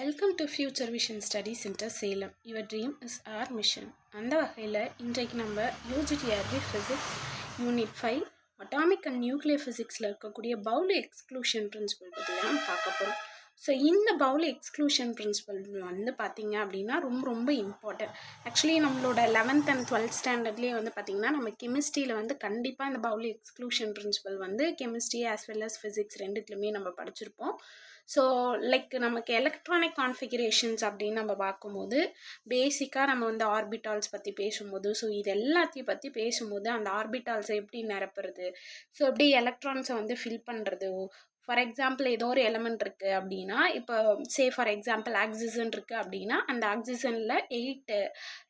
Welcome to future vision study centre Salem. Your dream is our mission. அந்த வகையில் இன்றைக்கு நம்ம UGTRB physics unit 5 atomic and nuclear ஃபிசிக்ஸில் இருக்கக்கூடிய பவுலி எக்ஸ்க்ளூஷன் பிரின்சிபல் பற்றி தான் பார்க்க போகிறோம். ஸோ இந்த பவுலி எக்ஸ்க்ளூஷன் பிரின்சிபல் வந்து பார்த்திங்க அப்படின்னா ரொம்ப இம்பார்ட்டன்ட். ஆக்சுவலி நம்மளோட 11th and 12th ஸ்டாண்டர்ட்லேயே வந்து பார்த்திங்கன்னா நம்ம கெமிஸ்ட்ரியில் வந்து கண்டிப்பாக இந்த பவுலி எக்ஸ்க்ளூஷன் பிரின்சிபல் வந்து chemistry as well as physics ரெண்டுத்துலையுமே நம்ம படிச்சிருப்போம். ஸோ லைக் நமக்கு எலக்ட்ரானிக் கான்ஃபிகரேஷன்ஸ் அப்படின்னு நம்ம பார்க்கும்போது பேசிக்காக நம்ம வந்து ஆர்பிட்டால்ஸ் பற்றி பேசும்போது ஸோ இது எல்லாத்தையும் பற்றி பேசும்போது அந்த ஆர்பிட்டால்ஸை எப்படி நிரப்புறது, ஸோ எப்படி எலக்ட்ரான்ஸை வந்து ஃபில் பண்ணுறது. ஃபார் எக்ஸாம்பிள் ஏதோ ஒரு எலமெண்ட் இருக்குது அப்படின்னா, இப்போ ஃபார் எக்ஸாம்பிள் ஆக்சிஜன் இருக்குது அப்படின்னா அந்த ஆக்சிஜனில் 8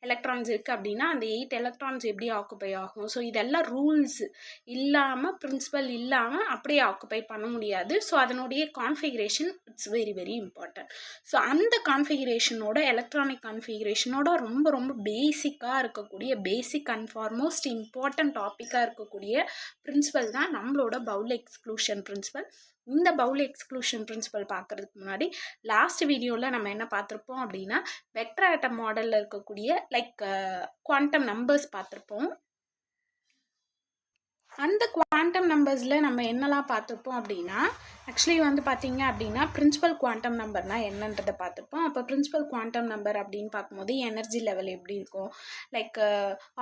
எலக்ட்ரான்ஸ் இருக்குது அப்படின்னா அந்த 8 எலக்ட்ரான்ஸ் எப்படி ஆக்குப்பை ஆகும். ஸோ இதெல்லாம் ரூல்ஸ் இல்லாமல் பிரின்சிபல் இல்லாமல் அப்படியே ஆக்குப்பை பண்ண முடியாது. ஸோ அதனுடைய configuration it's very important. So அந்த கான்ஃபிகரேஷனோட எலக்ட்ரானிக் கான்ஃபிகரேஷனோட ரொம்ப பேசிக்காக இருக்கக்கூடிய பேசிக் அண்ட் ஃபார்மோஸ்ட் இம்பார்ட்டன்ட் டாப்பிக்காக இருக்கக்கூடிய பிரின்சிபல் தான் நம்மளோட பவுலி எக்ஸ்க்ளூஷன் பிரின்சிபல். இந்த பவுலி எக்ஸ்க்ளூஷன் பிரின்சிபல் பார்க்குறதுக்கு முன்னாடி லாஸ்ட் வீடியோவில் நம்ம என்ன பார்த்துருப்போம் அப்படின்னா வெக்டர் ஆட்டம் மாடலில் இருக்கக்கூடிய லைக் குவாண்டம் நம்பர்ஸ் பார்த்துருப்போம். அந்த குவாண்டம் நம்பர்ஸில் நம்ம என்னெல்லாம் பார்த்துருப்போம் அப்படின்னா ஆக்சுவலி வந்து பார்த்திங்க அப்படின்னா பிரின்சிபல் குவாண்டம் நம்பர்னால் என்னன்றதை பார்த்துருப்போம். அப்போ பிரின்சிபல் குவாண்டம் நம்பர் அப்படின்னு பார்க்கும்போது எனர்ஜி லெவல் எப்படி இருக்கும், லைக்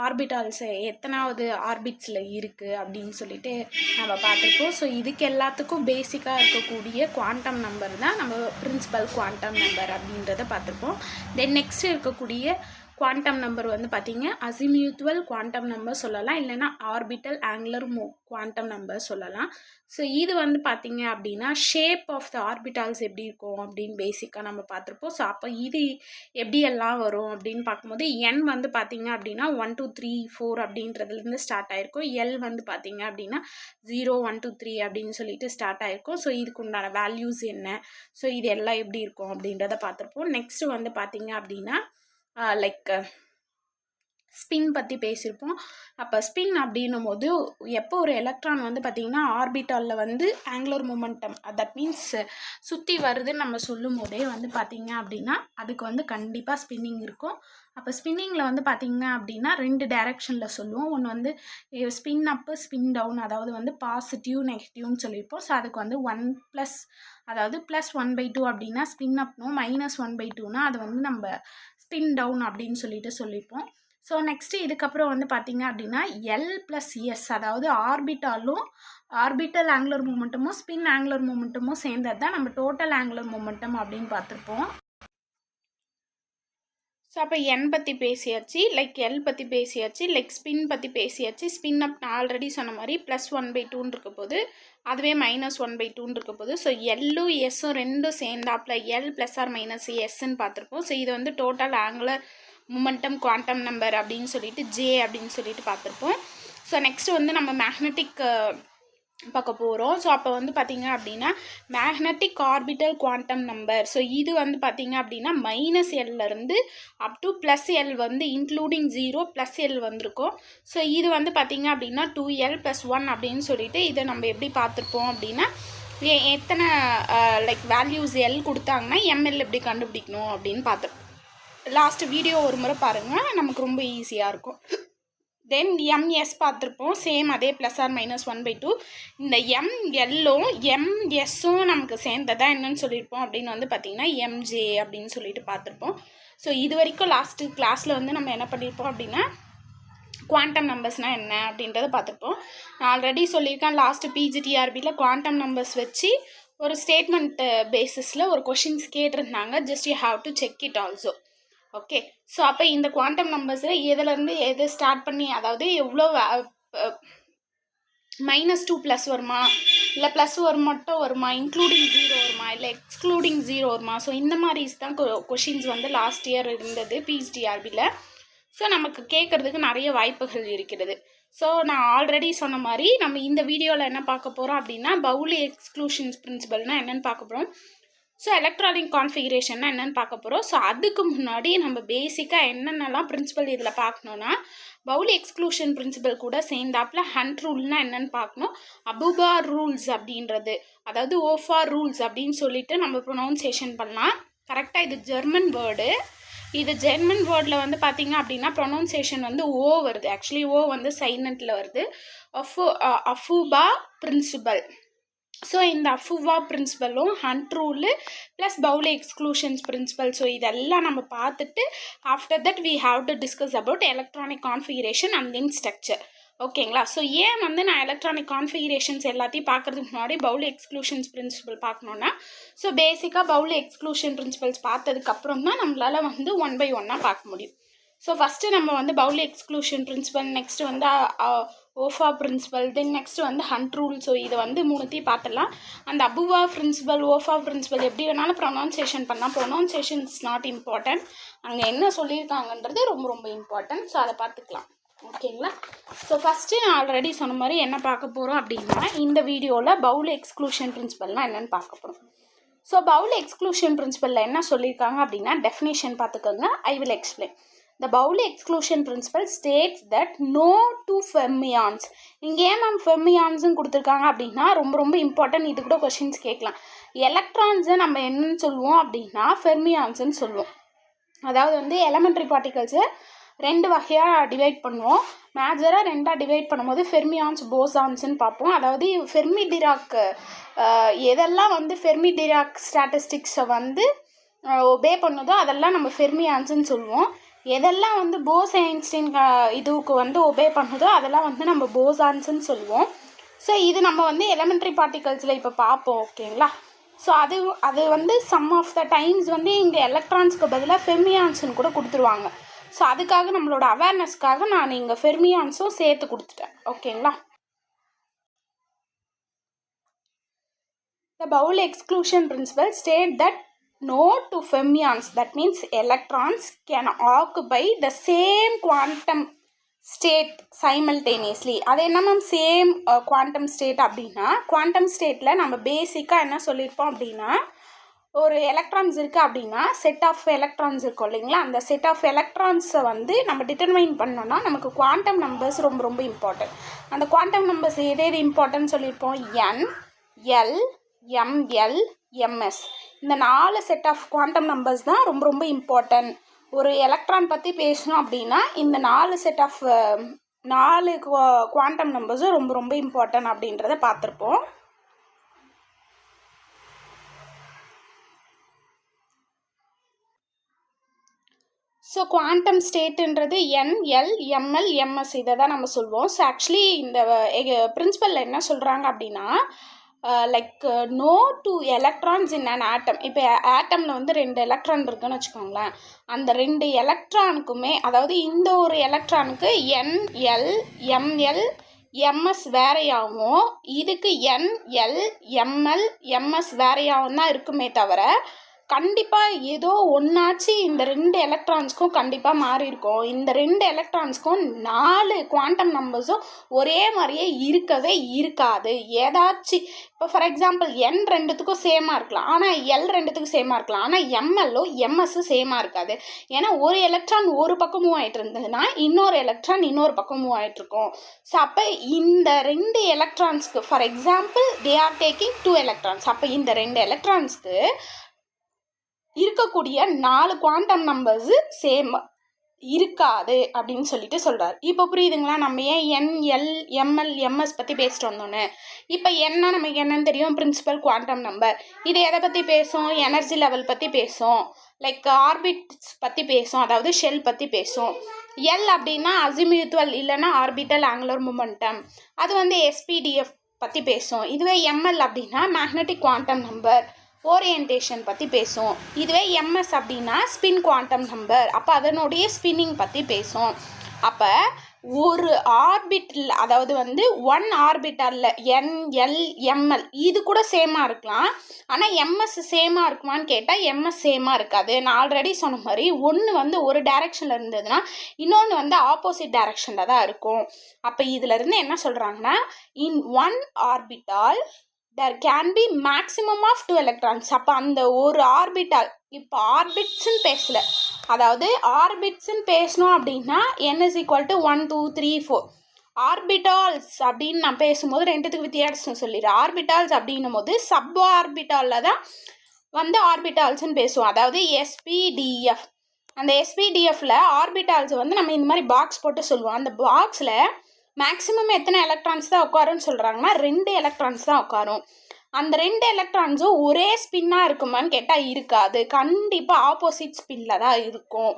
ஆர்பிட்டால்ஸ் எத்தனாவது ஆர்பிட்ஸில் இருக்குது அப்படின்னு சொல்லிட்டு நம்ம பார்த்துருப்போம். ஸோ இதுக்கு எல்லாத்துக்கும் பேசிக்காக இருக்கக்கூடிய குவாண்டம் நம்பர் தான் நம்ம பிரின்சிபல் குவாண்டம் நம்பர் அப்படின்றத பார்த்துருப்போம். தென் நெக்ஸ்ட் இருக்கக்கூடிய குவாண்டம் நம்பர் வந்து பார்த்திங்க அசிமியூத்துவல் குவாண்டம் நம்பர் சொல்லலாம், இல்லைன்னா ஆர்பிட்டல் ஆங்குலர் குவாண்டம் நம்பர் சொல்லலாம். ஸோ இது வந்து பார்த்திங்க அப்படின்னா ஷேப் ஆஃப் த ஆர்பிட்டால்ஸ் எப்படி இருக்கும் அப்படின்னு பேசிக்காக நம்ம பார்த்துருப்போம். ஸோ அப்போ இது எப்படி எல்லாம் வரும் அப்படின்னு பார்க்கும்போது என் வந்து பார்த்திங்க அப்படின்னா 1 2 3 4 அப்படின்றதுலேருந்து ஸ்டார்ட் ஆகிருக்கும். எல் வந்து பார்த்திங்க அப்படின்னா 0 1 2 3 அப்படின்னு சொல்லிட்டு ஸ்டார்ட் ஆகிருக்கும். ஸோ இதுக்கு உண்டான வேல்யூஸ் என்ன, ஸோ இது எல்லாம் எப்படி இருக்கும் அப்படின்றத பார்த்துருப்போம். நெக்ஸ்ட்டு வந்து பார்த்திங்க அப்படின்னா லைக் ஸ்பின் பற்றி பேசியிருப்போம். அப்போ ஸ்பின் அப்படின்னும் போது எப்போ ஒரு எலக்ட்ரான் வந்து பார்த்திங்கன்னா ஆர்பிட்டாலில் வந்து ஆங்குலர் மொமெண்டம் தட் மீன்ஸ் சுற்றி வருதுன்னு நம்ம சொல்லும் போதே வந்து பார்த்திங்க அப்படின்னா அதுக்கு வந்து கண்டிப்பாக ஸ்பின்னிங் இருக்கும். அப்போ ஸ்பின்னிங்கில் வந்து பார்த்திங்க அப்படின்னா 2 டைரக்ஷனில் சொல்லுவோம். ஒன்று வந்து ஸ்பின் அப்பு ஸ்பின் டவுன், அதாவது வந்து பாசிட்டிவ் நெகட்டிவ்னு சொல்லியிருப்போம். ஸோ அதுக்கு வந்து 1+ அதாவது +1/2 அப்படின்னா ஸ்பின் அப்னும் -1/2னா அது வந்து நம்ம ஸ்பின் டவுன் அப்படின்னு சொல்லிட்டு சொல்லியிருப்போம். ஸோ நெக்ஸ்ட்டு இதுக்கப்புறம் வந்து பார்த்திங்க அப்படின்னா L+S அதாவது ஆர்பிட்டல் ஆங்குலர் மூமெண்டமும் ஸ்பின் ஆங்குலர் மூமெண்டமும் சேர்ந்தது தான் நம்ம டோட்டல் ஆங்குலர் மூமெண்டம் அப்படின்னு பார்த்துருப்போம். ஸோ அப்போ என் பற்றி பேசியாச்சு, லைக் எல் பற்றி பேசியாச்சு, லைக் ஸ்பின் பற்றி பேசியாச்சு. ஸ்பின் அப் நான் ஆல்ரெடி சொன்ன மாதிரி +1/2 இருக்க போது, அதுவே -1/2 இருக்க போது. ஸோ எல்லும் எஸ்ஸும் ரெண்டும் சேர்ந்தாப்பில் எல் +or- எஸ்ன்னு பார்த்துருப்போம். ஸோ இது வந்து total angular momentum quantum number அப்படின்னு சொல்லிட்டு ஜே அப்படின்னு சொல்லிட்டு பார்த்துருப்போம். ஸோ நெக்ஸ்ட் வந்து நம்ம மேக்னெட்டிக் பார்க்க போகிறோம். ஸோ அப்போ வந்து பார்த்திங்க அப்படின்னா magnetic orbital quantum number. So இது வந்து பார்த்திங்க அப்படின்னா -Lலேருந்து அப் டு +L வந்து இன்க்ளூடிங் 0 +L வந்திருக்கும். ஸோ இது வந்து பார்த்திங்க அப்படின்னா 2L + 1 அப்படின்னு சொல்லிட்டு இதை நம்ம எப்படி பார்த்துருப்போம் அப்படின்னா எத்தனை லைக் வேல்யூஸ் எல் கொடுத்தாங்கன்னா எம்எல் எப்படி கண்டுபிடிக்கணும் அப்படின்னு பார்த்துருப்போம். லாஸ்ட் வீடியோ ஒரு முறை பாருங்கள், நமக்கு ரொம்ப ஈஸியாக இருக்கும். தென் எம்எஸ் பார்த்துருப்போம், சேம் அதே +or-1/2. இந்த எம்எல்லும் எம்எஸ்ஸும் நமக்கு சேர்ந்ததான் என்னன்னு சொல்லியிருப்போம் அப்படின்னு வந்து பார்த்திங்கன்னா எம்ஜே அப்படின்னு சொல்லிட்டு பார்த்துருப்போம். ஸோ இது வரைக்கும் லாஸ்ட்டு கிளாஸில் வந்து நம்ம என்ன பண்ணியிருப்போம் அப்படின்னா குவாண்டம் நம்பர்ஸ்னால் என்ன அப்படின்றத பார்த்துருப்போம். நான் ஆல்ரெடி சொல்லியிருக்கேன் லாஸ்ட்டு பிஜிடிஆர்பியில் குவாண்டம் நம்பர்ஸ் வச்சு ஒரு ஸ்டேட்மெண்ட் பேசிஸில் ஒரு கொஷின்ஸ் கேட்டிருந்தாங்க. Just you have to check it also. Okay, so அப்போ இந்த குவாண்டம் நம்பர்ஸில் எதுலேருந்து எது ஸ்டார்ட் பண்ணி, அதாவது எவ்வளோ -2 வருமா, இல்லை +1 மட்டும் வருமா, இன்க்ளூடிங் 0 வருமா, இல்லை எக்ஸ்க்ளூடிங் 0 வருமா. ஸோ இந்த மாதிரி தான் கொஷின்ஸ் வந்து லாஸ்ட் இயர் இருந்தது பிஜிடிஆர்பியில். ஸோ நமக்கு கேட்குறதுக்கு நிறைய வாய்ப்புகள் இருக்கிறது. ஸோ நான் ஆல்ரெடி சொன்ன மாதிரி நம்ம இந்த வீடியோவில் என்ன பார்க்க போகிறோம் அப்படின்னா பவுலி எக்ஸ்க்ளூஷன்ஸ் பிரின்சிபல்னால் என்னென்னு பார்க்க போகிறோம். ஸோ எலக்ட்ரானிக் கான்ஃபிகரேஷன்னா என்னென்னு பார்க்க போகிறோம். ஸோ அதுக்கு முன்னாடி நம்ம பேசிக்காக என்னென்னலாம் பிரின்சிபல் இதில் பார்க்கணுன்னா பவுலி எக்ஸ்க்ளூஷன் பிரின்சிபல் கூட சேர்ந்தாப்பில் ஹண்ட் ரூல்னால் என்னென்னு பார்க்கணும். அபுபார் ரூல்ஸ் அப்படின்றது, அதாவது ஓஃபார் ரூல்ஸ் அப்படின்னு சொல்லிட்டு நம்ம ப்ரொனவுன்சியேஷன் பண்ணலாம். கரெக்டாக இது ஜெர்மன் வேர்டு. இது ஜெர்மன் வேர்டில் வந்து பார்த்தீங்க அப்படின்னா ப்ரொனவுன்சியேஷன் வந்து ஓ வருது. ஆக்சுவலி ஓ வந்து சைலண்ட்டில் வருது. அஃபூபா பிரின்சிபல். ஸோ இந்த அஃபுவா பிரின்சிபலும் Hund rule plus Pauli exclusions principle. So இதெல்லாம் நம்ம பார்த்துட்டு after that we have to discuss about electronic configuration and then structure. ஓகேங்களா? ஸோ ஏன் வந்து நான் எலக்ட்ரானிக் கான்ஃபிகரேஷன்ஸ் எல்லாத்தையும் பார்க்குறதுக்கு முன்னாடி பவுலி எக்ஸ்க்ளூஷன்ஸ் பிரின்சிபல் பார்க்கணுன்னா, ஸோ பேசிக்காக பவுலி எக்ஸ்க்ளூஷன் பிரின்சிபல்ஸ் பார்த்ததுக்கப்புறம் தான் நம்மளால் வந்து 1 by 1 பார்க்க முடியும். ஸோ ஃபஸ்ட்டு நம்ம வந்து பவுலி எக்ஸ்க்ளூஷன் பிரின்சிபல், நெக்ஸ்ட் வந்து ஓஃபா பிரின்சிபல், தென் நெக்ஸ்ட் வந்து ஹண்ட் ரூல். ஸோ இதை வந்து மூணுத்தையும் பார்த்துடலாம். அந்த அபுவா பிரின்சிபல், ஓஃபா பிரின்சிபல் எப்படி வேணாலும் ப்ரொனவுன்சியேஷன் பண்ணால், ப்ரொனவுன்சியேஷன் இஸ் நாட் இம்பார்ட்டன்ட். அங்கே என்ன சொல்லியிருக்காங்கன்றது ரொம்ப ரொம்ப இம்பார்ட்டன்ட். ஸோ அதை பார்த்துக்கலாம். ஓகேங்களா? ஸோ ஃபஸ்ட்டு நான் ஆல்ரெடி சொன்ன மாதிரி என்ன பார்க்க போகிறோம் அப்படின்னா, இந்த வீடியோவில் பவுலி எக்ஸ்க்ளூஷன் பிரின்சிபல்னால் என்னென்னு பார்க்க போகிறோம். ஸோ பவுலி எக்ஸ்க்ளூஷன் பிரின்சிபலில் என்ன சொல்லியிருக்காங்க அப்படின்னா, டெஃபினேஷன் பார்த்துக்கோங்க. I will explain. The Pauli exclusion principle states that no two fermions. இங்கே ஏன் மேம் ஃபெர்மியான்ஸுன்னு கொடுத்துருக்காங்க அப்படின்னா ரொம்ப ரொம்ப இம்பார்ட்டன்ட். இது கூட கொஷின்ஸ் கேட்கலாம். எலக்ட்ரான்ஸை நம்ம என்னன்னு சொல்லுவோம் அப்படின்னா ஃபெர்மியான்ஸுன்னு சொல்லுவோம். அதாவது வந்து எலமெண்ட்ரி பார்ட்டிகல்ஸை 2 வகையாக டிவைட் பண்ணுவோம். மேஜராக 2ஆக டிவைட் பண்ணும்போது ஃபெர்மியான்ஸ், போசான்ஸ்ன்னு பார்ப்போம். அதாவது ஃபெர்மி டிராக் எதெல்லாம் வந்து ஃபெர்மி டிராக் ஸ்டாட்டிஸ்டிக்ஸை வந்து ஒபே பண்ணுதோ அதெல்லாம் நம்ம ஃபெர்மியான்ஸுன்னு சொல்லுவோம். எதெல்லாம் வந்து போஸ் ஐன்ஸ்டைன் இதுக்கு வந்து ஒபே பண்ணுதோ அதெல்லாம் வந்து நம்ம போசான்ஸ்ன்னு சொல்லுவோம். ஸோ இது நம்ம வந்து எலமெண்ட்ரி பார்ட்டிகல்ஸில் இப்போ பார்ப்போம். ஓகேங்களா? ஸோ அது வந்து சம் ஆஃப் த டைம்ஸ் வந்து இங்கே எலக்ட்ரான்ஸ்க்கு பதிலாக ஃபெர்மியான்ஸ்ன்னு கூட கொடுத்துருவாங்க. ஸோ அதுக்காக நம்மளோட அவேர்னஸ்க்காக நான் இங்கே ஃபெர்மியான்ஸும் சேர்த்து கொடுத்துட்டேன். ஓகேங்களா? The Pauli exclusion principle state that no two fermions, that means electrons, can occupy the same quantum state simultaneously. அது என்ன மேம் சேம் குவாண்டம் ஸ்டேட் அப்படின்னா, குவாண்டம் ஸ்டேட்டில் நம்ம பேசிக்காக என்ன சொல்லியிருப்போம் அப்படின்னா, ஒரு எலக்ட்ரான்ஸ் இருக்குது அப்படின்னா செட் ஆஃப் எலக்ட்ரான்ஸ் இருக்கும் இல்லைங்களா, அந்த செட் ஆஃப் எலக்ட்ரான்ஸை வந்து நம்ம டிட்டர்மைன் பண்ணோன்னா நமக்கு குவாண்டம் நம்பர்ஸ் ரொம்ப ரொம்ப இம்பார்ட்டன்ட். அந்த குவாண்டம் நம்பர்ஸ் எது இம்பார்ட்டன்ட் சொல்லியிருப்போம்? N, L, ML, MS. இந்த 4 செட் ஆஃப் குவாண்டம் நம்பர்ஸ் தான் ரொம்ப ரொம்ப இம்பார்ட்டன்ட். ஒரு எலக்ட்ரான் பற்றி பேசணும் அப்படின்னா இந்த 4 செட் ஆஃப் 4 குவாண்டம் நம்பர்ஸும் ரொம்ப ரொம்ப இம்பார்ட்டன்ட் அப்படின்றத பார்த்துருப்போம். ஸோ குவாண்டம் ஸ்டேட்டுன்றது N, L, ML, MS இதை தான் நம்ம சொல்லுவோம். ஸோ ஆக்சுவலி இந்த பிரின்சிபலில் என்ன சொல்கிறாங்க அப்படின்னா, like no two electrons in an atom. இப்போ ஆட்டமில் வந்து 2 எலக்ட்ரான் இருக்குன்னு வச்சுக்கோங்களேன். அந்த 2 எலக்ட்ரானுக்குமே, அதாவது இந்த ஒரு எலக்ட்ரானுக்கு NL, ML, MS வேறையாகவும், இதுக்கு NL, ML, MS வேறையாகவும் தான் இருக்குமே தவிர கண்டிப்பாக ஏதோ ஒன்றாச்சு இந்த 2 எலக்ட்ரான்ஸ்க்கும் கண்டிப்பாக மாறி இருக்கும். இந்த 2 எலக்ட்ரான்ஸ்க்கும் 4 குவாண்டம் நம்பர்ஸும் ஒரே மாதிரியே இருக்கவே இருக்காது. ஏதாச்சும் இப்போ ஃபார் எக்ஸாம்பிள் N 2த்துக்கும் சேமாக இருக்கலாம், ஆனால் L 2த்துக்கும் சேமாக இருக்கலாம், ஆனால் MLO MSஸும் சேமாக இருக்காது. ஏன்னா ஒரு எலக்ட்ரான் ஒரு பக்கம் மூவ் ஆகிட்டு இருந்ததுன்னா இன்னொரு எலக்ட்ரான் இன்னொரு பக்கம் மூவ் ஆகிட்டு இருக்கும். ஸோ அப்போ இந்த 2 எலக்ட்ரான்ஸ்க்கு for example they are taking 2 electrons. அப்போ இந்த 2 எலக்ட்ரான்ஸ்க்கு இருக்கக்கூடிய 4 குவாண்டம் நம்பர்ஸு சேம் இருக்காது அப்படின்னு சொல்லிட்டு சொல்கிறார். இப்போ புரியுதுங்களா? நம்ம ஏன் NL, ML, MS பற்றி பேசிட்டு வந்தோன்னு. இப்போ என்ன நமக்கு என்னன்னு தெரியும்? Principal quantum number. இது எதை பற்றி பேசும்? எனர்ஜி லெவல் பற்றி பேசும், லைக் ஆர்பிட்ஸ் பற்றி பேசும், அதாவது ஷெல் பற்றி பேசும். L அப்படின்னா அசிமியூத்துவல் இல்லைன்னா ஆர்பிட்டல் ஆங்குலர் மொமெண்டம், அது வந்து SPDF பற்றி பேசும். இதுவே ML அப்படின்னா மேக்னெட்டிக் குவாண்டம் நம்பர், ஓரியன்டேஷன் பற்றி பேசும். இதுவே MS அப்படின்னா ஸ்பின் குவாண்டம் நம்பர், அப்போ அதனுடைய ஸ்பின்னிங் பற்றி பேசும். அப்போ ஒரு ஆர்பிட்டல், அதாவது வந்து 1 ஆர்பிட்டலில் NL, ML இது கூட சேமாக இருக்கலாம், ஆனால் MS சேமாக இருக்குமான்னு கேட்டால் MS சேமாக இருக்காது. நான் ஆல்ரெடி சொன்ன மாதிரி ஒன்று வந்து ஒரு டைரெக்ஷனில் இருந்ததுன்னா இன்னொன்று வந்து ஆப்போசிட் டைரெக்ஷனில் தான் இருக்கும். அப்போ இதிலேருந்து என்ன சொல்கிறாங்கன்னா, இன் 1 orbital there can be maximum of 2 electrons. அப்போ அந்த ஒரு ஆர்பிட்டால், இப்போ ஆர்பிட்ஸ்ன்னு பேசல, அதாவது ஆர்பிட்ஸ்ன்னு பேசணும் அப்படின்னா n is equal to 1, 2, 3, 4. Orbitals அப்படின்னு நான் பேசும்போது 2த்துக்கு வித்தியாசம் சொல்லிடுறேன். ஆர்பிட்டால்ஸ் அப்படின்னும் போது சப் ஆர்பிட்டாலில் தான் வந்து ஆர்பிட்டால்ஸ்ன்னு பேசுவோம். அதாவது sp,df. அந்த sp,dfல ஆர்பிட்டால்ஸ் வந்து நம்ம இந்த மாதிரி பாக்ஸ் போட்டு சொல்லுவோம். அந்த பாக்ஸில் மேக்ஸிமம் எத்தனை எலக்ட்ரான்ஸ் தான் உட்காருன்னு சொல்கிறாங்கன்னா 2 எலக்ட்ரான்ஸ் தான் உட்காரும். அந்த 2 எலக்ட்ரான்ஸும் ஒரே ஸ்பின்னாக இருக்குமான்னு கேட்டால் இருக்காது. கண்டிப்பாக ஆப்போசிட் ஸ்பின்னில் தான் இருக்கும்.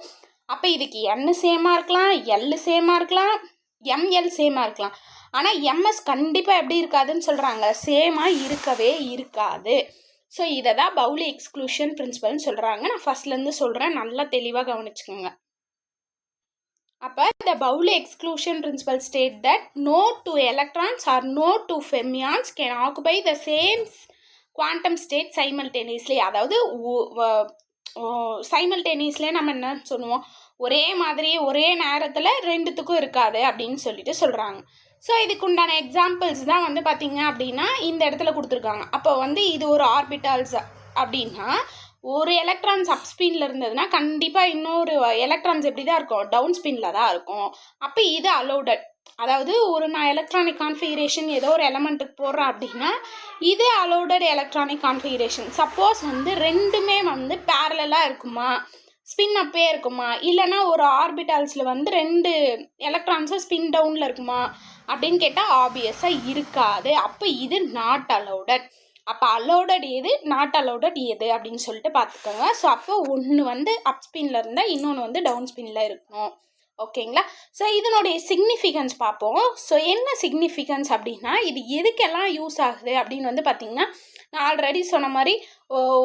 அப்போ இதுக்கு n சேமாக இருக்கலாம், l சேமாக இருக்கலாம், ml சேமாக இருக்கலாம். ஆனால் எம்எஸ் கண்டிப்பாக எப்படி இருக்காதுன்னு சொல்கிறாங்க, சேமாக இருக்கவே இருக்காது. ஸோ இதை தான் பவுலி எக்ஸ்க்ளூஷன் பிரின்சிபல்னு சொல்கிறாங்க. நான் ஃபர்ஸ்ட்லேருந்து சொல்கிறேன், நல்லா தெளிவாக கவனிச்சுக்கோங்க. அப்போ the Pauli exclusion principle state that no two electrons or no two fermions can occupy the same quantum state simultaneously. அதாவது சைமல்டேனியஸ்லேயே நம்ம என்ன சொல்லுவோம், ஒரே மாதிரி ஒரே நேரத்தில் ரெண்டுத்துக்கும் இருக்காது அப்படின்னு சொல்லிட்டு சொல்கிறாங்க. ஸோ இதுக்கு உண்டான எக்ஸாம்பிள்ஸ் தான் வந்து பார்த்திங்க அப்படின்னா இந்த இடத்துல கொடுத்துருக்காங்க. அப்போ வந்து இது ஒரு ஆர்பிட்டால்ஸ் அப்படின்னா ஒரு எலக்ட்ரான்ஸ் அப் ஸ்பின்ல இருந்ததுன்னா கண்டிப்பாக இன்னொரு எலக்ட்ரான்ஸ் எப்படி தான் இருக்கும், டவுன் ஸ்பின்ல தான் இருக்கும். அப்போ இது அலோடட். அதாவது ஒரு நான் எலக்ட்ரானிக் கான்ஃபிகரேஷன் ஏதோ ஒரு எலமெண்ட்டுக்கு போடுறேன் அப்படின்னா இது அலோடட் எலக்ட்ரானிக் கான்ஃபிகரேஷன். சப்போஸ் வந்து ரெண்டுமே வந்து பேரலாக இருக்குமா, ஸ்பின் அப்பே இருக்குமா, இல்லைனா ஒரு ஆர்பிட்டால்ஸில் வந்து 2 எலக்ட்ரான்ஸும் ஸ்பின் டவுனில் இருக்குமா அப்படின்னு கேட்டால் ஆப்வியஸாக இருக்காது. அப்போ இது நாட் அலோடட். அப்போ அலோடட் எது, நாட் அலோடட் எது அப்படின்னு சொல்லிட்டு பார்த்துக்கோங்க. ஸோ அப்போ ஒன்று வந்து அப் ஸ்பின்னில் இருந்தால் இன்னொன்று வந்து டவுன் ஸ்பின்னில் இருக்கணும். ஓகேங்களா? ஸோ இதனுடைய சிக்னிஃபிகன்ஸ் பார்ப்போம். ஸோ என்ன சிக்னிஃபிகன்ஸ் அப்படின்னா இது எதுக்கெல்லாம் யூஸ் ஆகுது அப்படின்னு வந்து பார்த்திங்கன்னா, நான் ஆல்ரெடி சொன்ன மாதிரி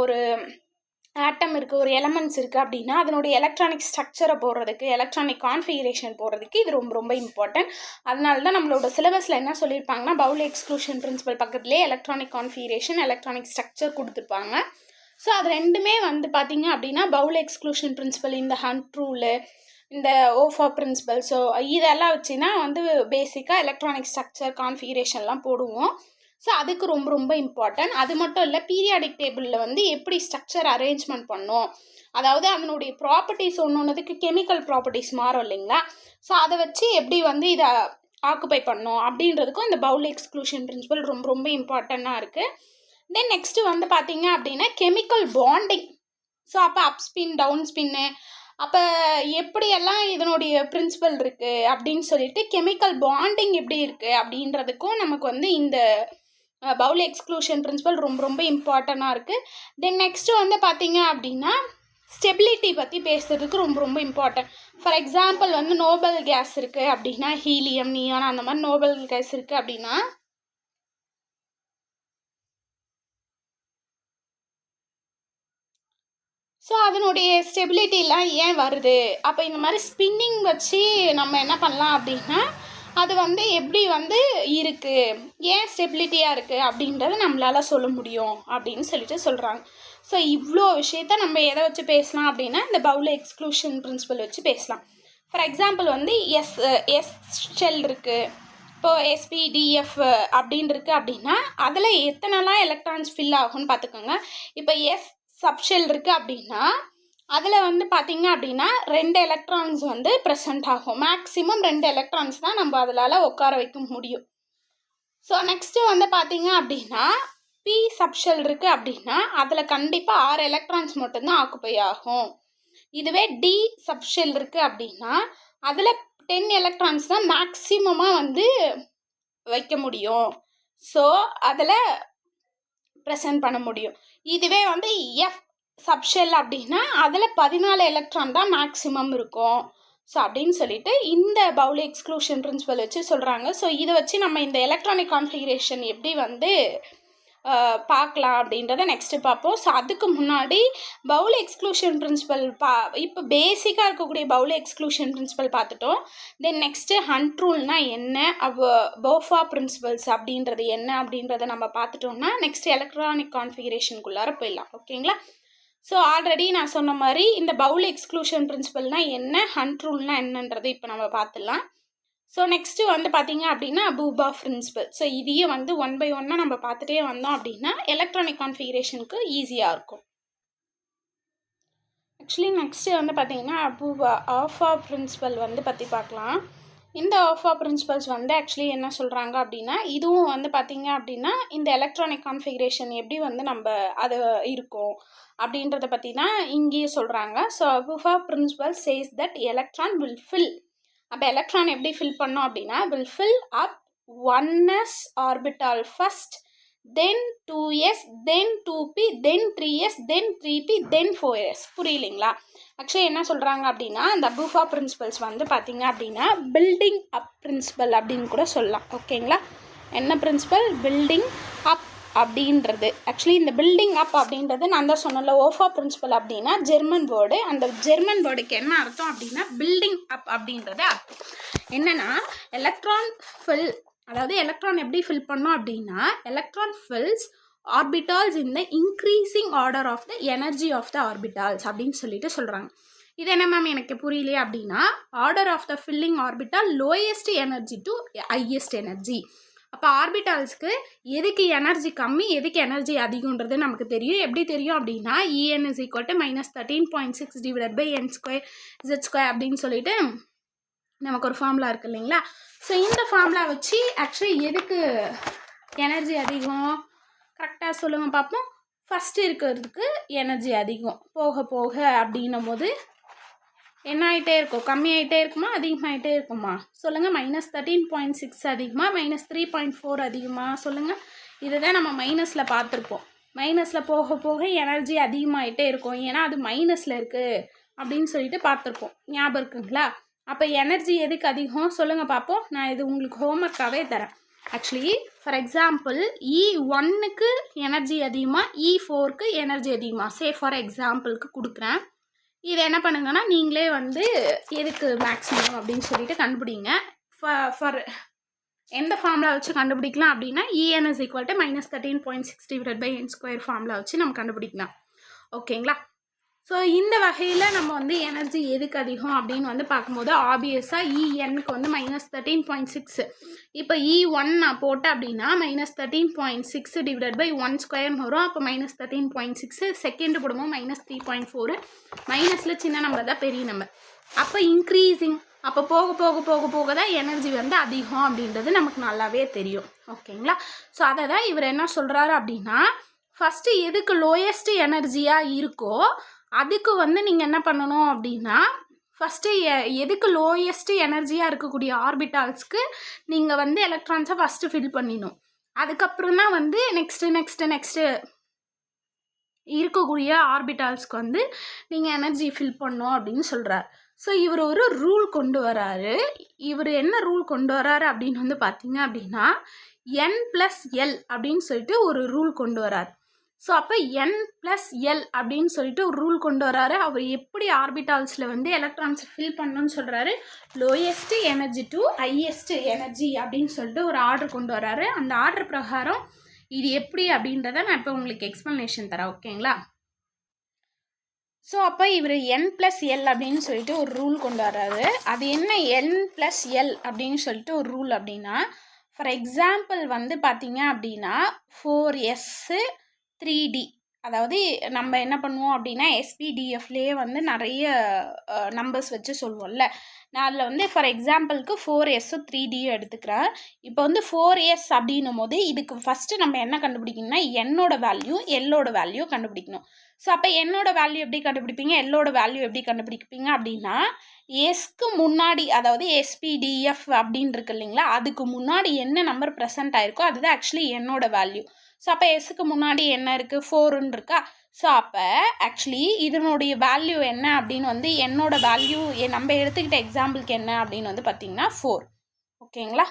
ஒரு ஆட்டம் இருக்குது, ஒரு எலமெண்ட்ஸ் இருக்குது அப்படின்னா அதனுடைய எலக்ட்ரானிக் ஸ்ட்ரக்சரை போடுறதுக்கு, எலக்ட்ரானிக் கான்ஃபிகரேஷன் போடுறதுக்கு இது ரொம்ப ரொம்ப இம்பார்ட்டன்ட். அதனால தான் நம்மளோட சிலபஸில் என்ன சொல்லியிருப்பாங்கன்னா பவுலி எக்ஸ்க்ளூஷன் பிரின்சிபல் பக்கத்துலேயே எலக்ட்ரானிக் கான்ஃபிகரேஷன், எலக்ட்ரானிக் ஸ்ட்ரக்சர் கொடுத்துருப்பாங்க. ஸோ அது ரெண்டுமே வந்து பார்த்திங்க அப்படின்னா பவுலி எக்ஸ்க்ளூஷன் பிரின்சிபல், இந்த ஹண்ட் ரூலு, இந்த ஓஃபா பிரின்சிபல், ஸோ இதெல்லாம் வச்சுன்னா வந்து பேசிக்காக எலக்ட்ரானிக் ஸ்ட்ரக்சர் கான்ஃபிகரேஷன்லாம் போடுவோம். ஸோ அதுக்கு ரொம்ப ரொம்ப இம்பார்ட்டன்ட். அது மட்டும் இல்லை, பீரியாடிக் டேபிளில் வந்து எப்படி ஸ்ட்ரக்சர் அரேஞ்ச்மெண்ட் பண்ணோம், அதாவது அதனுடைய ப்ராப்பர்ட்டிஸ் ஒன்றுக்கு கெமிக்கல் ப்ராப்பர்ட்டிஸ் மாறும் இல்லைங்களா, ஸோ அதை வச்சு எப்படி வந்து இதை ஆக்குபை பண்ணோம் அப்படின்றதுக்கும் இந்த பவுலி எக்ஸ்க்ளூஷன் பிரின்சிபல் ரொம்ப ரொம்ப இம்பார்ட்டண்ட்டாக இருக்குது. தென் நெக்ஸ்ட்டு வந்து பார்த்திங்க அப்படின்னா கெமிக்கல் பாண்டிங். ஸோ அப்போ அப் ஸ்பின், டவுன் ஸ்பின்னு, அப்போ எப்படியெல்லாம் இதனுடைய பிரின்சிபல் இருக்குது அப்படின்னு சொல்லிட்டு கெமிக்கல் பாண்டிங் எப்படி இருக்குது அப்படின்றதுக்கும் நமக்கு வந்து இந்த பவுலி எக்ஸ்க்ளூஷன் பிரின்சிபல் ரொம்ப ரொம்ப இம்பார்ட்டண்ட்டாக இருக்குது. தென் நெக்ஸ்ட்டு வந்து பார்த்திங்க அப்படின்னா ஸ்டெபிலிட்டி பற்றி பேசுகிறதுக்கு ரொம்ப ரொம்ப இம்பார்ட்டன்ட். ஃபார் எக்ஸாம்பிள் வந்து நோபல் கேஸ் இருக்குது அப்படின்னா, ஹீலியம், நியான், அந்த மாதிரி நோபல் கேஸ் இருக்குது அப்படின்னா ஸோ அதனுடைய ஸ்டெபிலிட்டிலாம் ஏன் வருது, அப்போ இந்த மாதிரி ஸ்பின்னிங் வச்சு நம்ம என்ன பண்ணலாம் அப்படின்னா அது வந்து எப்படி வந்து இருக்குது, ஏன் ஸ்டெபிலிட்டியாக இருக்குது அப்படின்றத நம்மளால் சொல்ல முடியும் அப்படின்னு சொல்லிட்டு சொல்கிறாங்க. ஸோ இவ்வளோ விஷயத்த நம்ம எதை வச்சு பேசலாம் அப்படின்னா இந்த பவுலி எக்ஸ்க்ளூஷன் பிரின்சிபல் வச்சு பேசலாம். ஃபார் எக்ஸாம்பிள் வந்து எஸ் ஷெல் இருக்குது, இப்போது sp,df அப்படின்னு இருக்குது அப்படின்னா அதில் எத்தனைலாம் எலக்ட்ரான்ஸ் ஃபில் ஆகும்னு பார்த்துக்கோங்க. இப்போ எஸ் சப்ஷெல் இருக்குது அப்படின்னா அதில் வந்து பார்த்திங்க அப்படின்னா 2 எலக்ட்ரான்ஸ் வந்து ப்ரெசண்ட் ஆகும். மேக்ஸிமம் 2 எலக்ட்ரான்ஸ் தான் நம்ம அதில் உட்கார வைக்க முடியும். ஸோ நெக்ஸ்ட்டு வந்து பார்த்திங்க அப்படின்னா பி சப்ஷெல் இருக்குது அப்படின்னா அதில் கண்டிப்பாக 6 எலக்ட்ரான்ஸ் மட்டும்தான் ஆக்குப்பை ஆகும். இதுவே டி சப்ஷெல் இருக்குது அப்படின்னா அதில் 10 எலக்ட்ரான்ஸ் தான் மேக்ஸிமமாக வந்து வைக்க முடியும். ஸோ அதில் ப்ரெசன்ட் பண்ண முடியும். இதுவே வந்து எஃப் சப்ஷெல் அப்படின்னா அதில் 14 எலக்ட்ரான் தான் மேக்ஸிமம் இருக்கும். ஸோ அப்படின்னு சொல்லிட்டு இந்த பவுலி எக்ஸ்க்ளூஷன் பிரின்சிபல் வச்சு சொல்கிறாங்க. ஸோ இதை வச்சு நம்ம இந்த எலக்ட்ரானிக் கான்ஃபிகரேஷன் எப்படி வந்து பார்க்கலாம் அப்படின்றத நெக்ஸ்ட்டு பார்ப்போம். ஸோ அதுக்கு முன்னாடி பவுலி எக்ஸ்க்ளூஷன் பிரின்சிபல் இப்போ பேசிக்காக இருக்கக்கூடிய பவுலி எக்ஸ்க்ளூஷன் பிரின்சிபல் பார்த்துட்டோம். தென் நெக்ஸ்ட்டு ஹண்ட் ரூல்னால் என்ன, போஃபா பிரின்சிபல்ஸ் அப்படின்றது என்ன அப்படின்றத நம்ம பார்த்துட்டோம்னா நெக்ஸ்ட் எலக்ட்ரானிக் கான்ஃபிகரேஷனுக்குள்ளார போயிடலாம். ஓகேங்களா? ஸோ ஆல்ரெடி நான் சொன்ன மாதிரி இந்த பவுலி எக்ஸ்க்ளூஷன் பிரின்சிபல்னால் என்ன, ஹண்ட் ரூல்னால் என்னன்றது இப்போ நம்ம பார்த்துடலாம். ஸோ நெக்ஸ்ட்டு வந்து பார்த்திங்க அப்படின்னா அபூபா பிரின்சிபல். ஸோ இதையே வந்து 1 by 1 நம்ம பார்த்துட்டே வந்தோம் அப்படின்னா எலக்ட்ரானிக் கான்ஃபிகரேஷனுக்கு ஈஸியாக இருக்கும். ஆக்சுவலி நெக்ஸ்ட்டு வந்து பார்த்திங்கன்னா அபூபா ஆஃபா பிரின்சிபல் வந்து பற்றி பார்க்கலாம். இந்த ஆஃபா பிரின்சிபல்ஸ் வந்து ஆக்சுவலி என்ன சொல்கிறாங்க அப்படின்னா, இதுவும் வந்து பார்த்திங்க அப்படின்னா இந்த எலக்ட்ரானிக் கான்ஃபிகரேஷன் எப்படி வந்து நம்ம அது இருக்கும் அப்படின்றத பற்றி தான் இங்கேயே சொல்கிறாங்க. So Aufbau principle says that electron will fill. அப்போ எலக்ட்ரான் எப்படி ஃபில் பண்ணோம் அப்படின்னா, will fill up 1s orbital first, then 2s, then 2p, then 3s, then 3p, then 4s. புரியலைங்களா? ஆக்சுவலி என்ன சொல்கிறாங்க அப்படின்னா, இந்த அபூஃபா பிரின்சிபல்ஸ் வந்து பார்த்தீங்க அப்படின்னா பில்டிங் அப் பிரின்சிபல் அப்படின்னு கூட சொல்லலாம். ஓகேங்களா? என்ன பிரின்சிபல்? பில்டிங் அப் அப்படின்றது. ஆக்சுவலி இந்த பில்டிங் அப் அப்படின்றது நான் தான் சொன்னல, ஓஃபா பிரின்சிபல் அப்படின்னா ஜெர்மன் வேர்டு. அந்த ஜெர்மன் வேர்டுக்கு என்ன அர்த்தம் அப்படின்னா பில்டிங் அப் அப்படின்றது அர்த்தம். என்னென்னா எலக்ட்ரான் ஃபில், அதாவது எலக்ட்ரான் எப்படி ஃபில் பண்ணோம் அப்படின்னா, electron fills orbitals in the increasing order of the energy of the orbitals அப்படின்னு சொல்லிட்டு சொல்கிறாங்க. இது என்ன மேம் எனக்கு புரியலையே அப்படின்னா, order of the filling orbital lowest energy to highest energy. அப்போ ஆர்பிட்டால்ஸ்க்கு எதுக்கு எனர்ஜி கம்மி, எதுக்கு எனர்ஜி அதிகன்றது நமக்கு தெரியும். எப்படி தெரியும் அப்படின்னா, En is equal to -13.6 divided by n square z square அப்படின்னு சொல்லிட்டு நமக்கு ஒரு ஃபார்முலா இருக்குது இல்லைங்களா? ஸோ இந்த ஃபார்முலா வச்சு ஆக்சுவலி எதுக்கு எனர்ஜி அதிகம் கரெக்டாக சொல்லுங்கள் பார்ப்போம். ஃபஸ்ட்டு இருக்கிறதுக்கு எனர்ஜி அதிகம், போக போக அப்படின்னும் போது என்ன ஆகிட்டே இருக்கும், கம்மியாகிட்டே இருக்குமா அதிகமாகிட்டே இருக்குமா சொல்லுங்கள்? -13.6 அதிகமாக, -3.4 அதிகமாக சொல்லுங்கள்? இதை தான் நம்ம மைனஸில் பார்த்துருப்போம். மைனஸில் போக போக எனர்ஜி அதிகமாகிட்டே இருக்கும், ஏன்னா அது மைனஸில் இருக்குது அப்படின்னு சொல்லிட்டு பார்த்துருப்போம். ஞாபகம் இருக்குங்களா? அப்போ எனர்ஜி எதுக்கு அதிகம் சொல்லுங்கள் பார்ப்போம். நான் இது உங்களுக்கு ஹோம்ஒர்க்காகவே தரேன். ஆக்சுவலி ஃபார் எக்ஸாம்பிள் E1க்கு எனர்ஜி அதிகமாக, E4க்கு எனர்ஜி அதிகமாக, சே ஃபார் எக்ஸாம்பிளுக்கு கொடுக்குறேன். இதை என்ன பண்ணுங்கன்னா நீங்களே வந்து எதுக்கு மேக்ஸிமம் அப்படின்னு சொல்லிட்டு கண்டுபிடிங்க. ஃபார் எந்த ஃபார்முலா வச்சு கண்டுபிடிக்கலாம் அப்படின்னா, En is equal to -13.6 divided by n square formula வச்சு நம்ம கண்டுபிடிக்கலாம். ஓகேங்களா? ஸோ இந்த வகையில் நம்ம வந்து எனர்ஜி எதுக்கு அதிகம் அப்படின்னு வந்து பார்க்கும்போது ஆப்வியஸாக ENக்கு வந்து -13.6. இப்போ E1 நான் போட்டேன் அப்படின்னா -13.6 டிவைடட் பை 1 ஸ்கொயர்னு வரும். அப்போ -13.6 செகண்ட் போடும்போது -3.4. மைனஸில் சின்ன நம்பர் தான் பெரிய நம்பர். அப்போ இன்க்ரீஸிங், அப்போ போக போக போக போக தான் எனர்ஜி வந்து அதிகம் அப்படின்றது நமக்கு நல்லாவே தெரியும். ஓகேங்களா? ஸோ அதை தான் இவர் என்ன சொல்கிறாரு அப்படின்னா, ஃபஸ்ட்டு எதுக்கு லோயஸ்ட் எனர்ஜியாக இருக்கோ அதுக்கு வந்து நீங்கள் என்ன பண்ணணும் அப்படின்னா, ஃபஸ்ட்டு எதுக்கு லோயஸ்ட் எனர்ஜியாக இருக்கக்கூடிய ஆர்பிட்டால்ஸ்க்கு நீங்கள் வந்து எலக்ட்ரான்ஸை ஃபஸ்ட்டு ஃபில் பண்ணிடணும். அதுக்கப்புறம் தான் வந்து நெக்ஸ்ட்டு இருக்கக்கூடிய ஆர்பிட்டால்ஸ்க்கு வந்து நீங்கள் எனர்ஜி ஃபில் பண்ணணும் அப்படின்னு சொல்கிறார். ஸோ இவர் ஒரு ரூல் கொண்டு வராரு. இவர் என்ன ரூல் கொண்டு வராரு அப்படின்னு வந்து பார்த்தீங்க அப்படின்னா, n+L அப்படின்னு சொல்லிட்டு ஒரு ரூல் கொண்டு வரார். ஸோ அப்போ n+L அப்படின்னு சொல்லிட்டு ஒரு ரூல் கொண்டு வராரு. அவர் எப்படி ஆர்பிட்டால்ஸில் வந்து எலக்ட்ரான்ஸ் ஃபில் பண்ணணும்னு சொல்கிறாரு, lowest energy to highest energy அப்படின்னு சொல்லிட்டு ஒரு ஆர்டர் கொண்டு வராரு. அந்த ஆர்டர் பிரகாரம் இது எப்படி அப்படின்றத நான் இப்போ உங்களுக்கு எக்ஸ்ப்ளனேஷன் தரேன். ஓகேங்களா? ஸோ அப்போ இவர் n+L அப்படின்னு சொல்லிட்டு ஒரு ரூல் கொண்டு வர்றாரு. அது என்ன n+L அப்படின்னு சொல்லிட்டு ஒரு ரூல் அப்படின்னா, ஃபார் எக்ஸாம்பிள் வந்து பார்த்தீங்க அப்படின்னா 4s 3d, அதாவது நம்ம என்ன பண்ணுவோம் அப்படின்னா SPDFலேயே வந்து நிறைய நம்பர்ஸ் வச்சு சொல்லுவோம்ல. நான் அதில் வந்து ஃபார் எக்ஸாம்பிளுக்கு 4s 3d எடுத்துக்கிறேன். இப்போ வந்து 4s அப்படின்னும் போது இதுக்கு ஃபஸ்ட்டு நம்ம என்ன கண்டுபிடிக்கணும்னா என்னோட வேல்யூ எல்லோட வேல்யூ கண்டுபிடிக்கணும். ஸோ அப்போ என்னோட வேல்யூ எப்படி கண்டுபிடிப்பீங்க, எல்லோட வேல்யூ எப்படி கண்டுபிடிப்பீங்க அப்படின்னா, எஸ்க்கு முன்னாடி, அதாவது SPDF அப்படின்னு இருக்கு இல்லைங்களா, அதுக்கு முன்னாடி என்ன நம்பர் ப்ரெசென்ட் ஆயிருக்கோ அதுதான் ஆக்சுவலி என்னோட வேல்யூ. ஸோ அப்போ எஸ்ஸுக்கு முன்னாடி என்ன இருக்குது, 4ன்னு இருக்கா. ஸோ அப்போ ஆக்சுவலி இதனுடைய வேல்யூ என்ன அப்படின்னு வந்து என்னோட வேல்யூ நம்ம எடுத்துக்கிட்ட எக்ஸாம்பிளுக்கு என்ன அப்படின்னு வந்து பார்த்திங்கன்னா 4. ஓகேங்களா?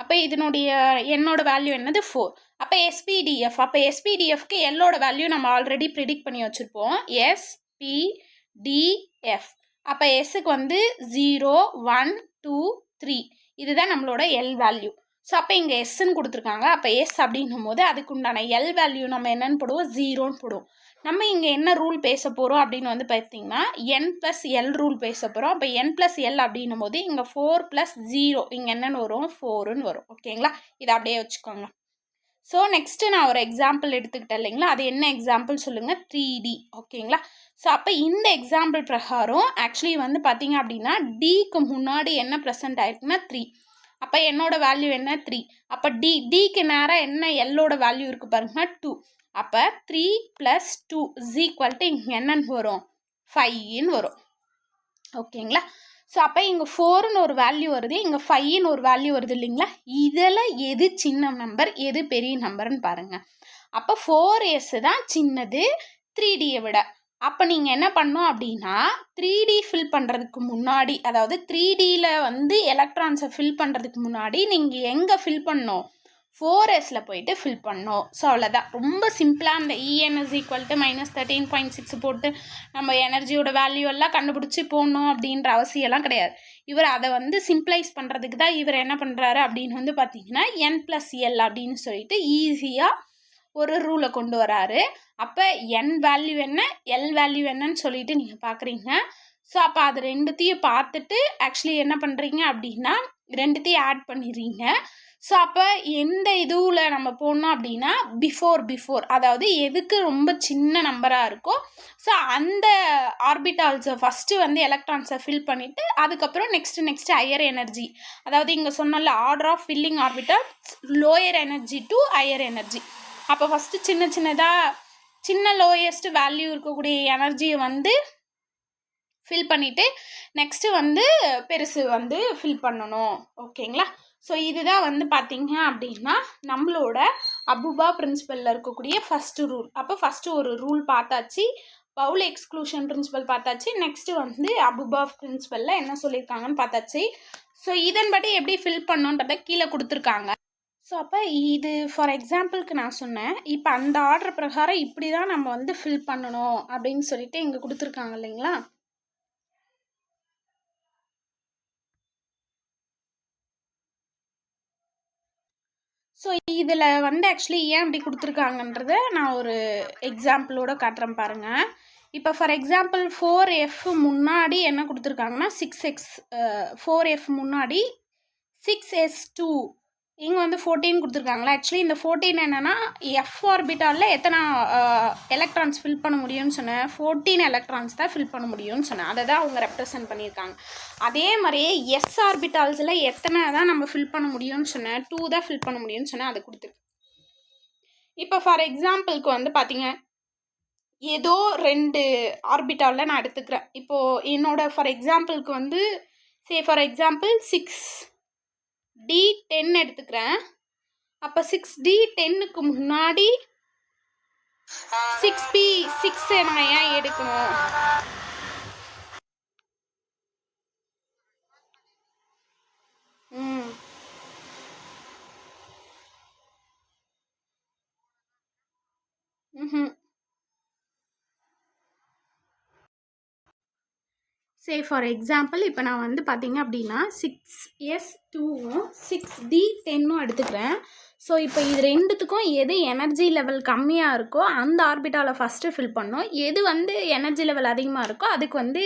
அப்போ இதனுடைய என்னோட வேல்யூ என்னது 4. அப்போ SPDF, அப்போ SPDFக்கு எல்லோட வேல்யூ நம்ம ஆல்ரெடி ப்ரிடிக்ட் பண்ணி வச்சுருப்போம், SPDF. அப்போ எஸ்ஸுக்கு வந்து 0 1 2 3 இதுதான் நம்மளோட எல் வேல்யூ. ஸோ அப்போ இங்கே எஸ்ன்னு கொடுத்துருக்காங்க. அப்போ எஸ் அப்படின்னும் போது அதுக்கு உண்டான எல் வேல்யூ நம்ம என்னென்னு போடுவோம், 0ன்னு போடுவோம். நம்ம இங்கே என்ன ரூல் பேச போகிறோம் அப்படின்னு வந்து பார்த்திங்கன்னா n+L ரூல் பேச போகிறோம். அப்போ n+L அப்படின்னும் போது இங்கே 4 + 0 இங்கே என்னென்னு வரும், 4ன்னு வரும். ஓகேங்களா? இதை அப்படியே வச்சுக்கோங்க. ஸோ நெக்ஸ்ட்டு நான் ஒரு எக்ஸாம்பிள் எடுத்துக்கிட்டேன் இல்லைங்களா, அது என்ன எக்ஸாம்பிள் சொல்லுங்கள், 3D. ஓகேங்களா. ஸோ அப்போ இந்த எக்ஸாம்பிள் பிரகாரம் ஆக்சுவலி வந்து பார்த்தீங்க அப்படின்னா டிக்கு முன்னாடி என்ன ப்ரெசென்ட் ஆயிருக்குன்னா 3. அப்போ என்னோட வேல்யூ என்ன 3. அப்போ டிக்கு நேராக என்ன எல்லோட வேல்யூ இருக்குது பாருங்கன்னா 2. அப்போ 3 + 2 = இங்கே என்னன்னு வரும், 5ன்னு வரும். ஓகேங்களா. ஸோ அப்போ இங்கே 4ன்னு ஒரு வேல்யூ வருது, இங்கே 5ன்னு ஒரு வேல்யூ வருது இல்லைங்களா. இதில் எது சின்ன நம்பர் எது பெரிய நம்பர்னு பாருங்கள். அப்போ 4s தான் சின்னது 3Dயை விட. அப்போ நீங்கள் என்ன பண்ணணும் அப்படின்னா 3D ஃபில் பண்ணுறதுக்கு முன்னாடி, அதாவது 3Dயில் வந்து எலக்ட்ரான்ஸை ஃபில் பண்ணுறதுக்கு முன்னாடி நீங்கள் எங்கே ஃபில் பண்ணணும், 4sல போயிட்டு ஃபில் பண்ணோம். ஸோ அவ்வளோதான், ரொம்ப சிம்பிளாக அந்த En = -13.6 போட்டு நம்ம எனர்ஜியோட வேல்யூ எல்லாம் கண்டுபிடிச்சி போடணும் அப்படின்ற அவசியம்லாம் கிடையாது. இவர் அதை வந்து சிம்பிளைஸ் பண்ணுறதுக்கு தான் இவர் என்ன பண்ணுறாரு அப்படின்னு வந்து பார்த்தீங்கன்னா n+l அப்படின்னு சொல்லிட்டு ஈஸியாக ஒரு ரூலை கொண்டு வராரு. அப்போ n வேல்யூ என்ன, l வேல்யூ என்னன்னு சொல்லிட்டு நீங்கள் பார்க்குறீங்க. ஸோ அப்போ அது ரெண்டுத்தையும் பார்த்துட்டு ஆக்சுவலி என்ன பண்ணுறீங்க அப்படின்னா ரெண்டுத்தையும் ஆட் பண்ணிடுறீங்க. ஸோ அப்போ எந்த இதுவில் நம்ம போடணும் அப்படின்னா பிஃபோர் அதாவது எதுக்கு ரொம்ப சின்ன நம்பராக இருக்கோ ஸோ அந்த ஆர்பிட்டால்ஸை ஃபஸ்ட்டு வந்து எலக்ட்ரான்ஸை ஃபில் பண்ணிவிட்டு அதுக்கப்புறம் நெக்ஸ்ட்டு ஹையர் எனர்ஜி, அதாவது இங்கே சொன்னல order of filling orbitals lower energy to higher energy. அப்போ ஃபஸ்ட்டு சின்ன லோயஸ்ட் வேல்யூ இருக்கக்கூடிய எனர்ஜியை வந்து ஃபில் பண்ணிவிட்டு நெக்ஸ்ட்டு வந்து பெருசு வந்து ஃபில் பண்ணணும். ஓகேங்களா. ஸோ இதுதான் வந்து பார்த்தீங்க அப்படின்னா நம்மளோட அபுபா பிரின்சிபலில் இருக்கக்கூடிய ஃபஸ்ட்டு ரூல். அப்போ ஃபஸ்ட்டு ஒரு ரூல் பார்த்தாச்சு, பவுல் எக்ஸ்க்ளூஷன் பிரின்சிபல் பார்த்தாச்சு, நெக்ஸ்ட்டு வந்து அபுபா பிரின்சிபலில் என்ன சொல்லியிருக்காங்கன்னு பார்த்தாச்சு. ஸோ இதன்படி எப்படி ஃபில் பண்ணணுன்றதை கீழே கொடுத்துருக்காங்க. ஸோ அப்போ இது ஃபார் எக்ஸாம்பிளுக்கு நான் சொன்னேன், இப்போ அந்த ஆர்டர் பிரகாரம் இப்படி தான் நம்ம வந்து ஃபில் பண்ணணும் அப்படின்னு சொல்லிட்டு இங்கே கொடுத்துருக்காங்க இல்லைங்களா. ஸோ இதில் வந்து ஆக்சுவலி ஏன் இப்படி கொடுத்துருக்காங்கன்றத நான் ஒரு எக்ஸாம்பிளோட காட்டுறேன் பாருங்கள். இப்போ ஃபார் எக்ஸாம்பிள் 4f முன்னாடி என்ன கொடுத்துருக்காங்கன்னா 6x, 4f முன்னாடி 6s2, இங்கே வந்து 14 கொடுத்துருக்காங்களா. ஆக்சுவலி இந்த 14 என்னென்னா எஃப் ஆர்பிட்டாலில் எத்தனை எலக்ட்ரான்ஸ் ஃபில் பண்ண முடியும்னு சொன்னேன், 14 எலக்ட்ரான்ஸ் தான் ஃபில் பண்ண முடியும்னு சொன்னேன். அதை தான் அவங்க ரெப்ரசன்ட் பண்ணியிருக்காங்க. அதே மாதிரியே எஸ் ஆர்பிட்டால்ஸில் எத்தனை தான் நம்ம ஃபில் பண்ண முடியும்னு சொன்னேன், 2 தான் ஃபில் பண்ண முடியும்னு சொன்னேன், அதை கொடுத்துருக்கு. இப்போ ஃபார் எக்ஸாம்பிளுக்கு வந்து பார்த்தீங்க ஏதோ 2 ஆர்பிட்டாலில் நான் எடுத்துக்கிறேன். இப்போது என்னோட ஃபார் எக்ஸாம்பிளுக்கு வந்து ஃபார் எக்ஸாம்பிள் 6D10 எடுத்துக்கிறேன். அப்போ 6D10க்கு முன்னாடி 6p6 நான் ஏன் எடுக்கணும், ஃபார் எக்ஸாம்பிள் இப்போ நான் வந்து பார்த்தீங்க அப்படின்னா 6s2ம் 6d10ம் எடுத்துக்கிறேன். ஸோ இப்போ இது ரெண்டுத்துக்கும் எது எனர்ஜி லெவல் கம்மியாக இருக்கோ அந்த ஆர்பிட்டாலை ஃபஸ்ட்டு ஃபில் பண்ணோம், எது வந்து எனர்ஜி லெவல் அதிகமாக இருக்கோ அதுக்கு வந்து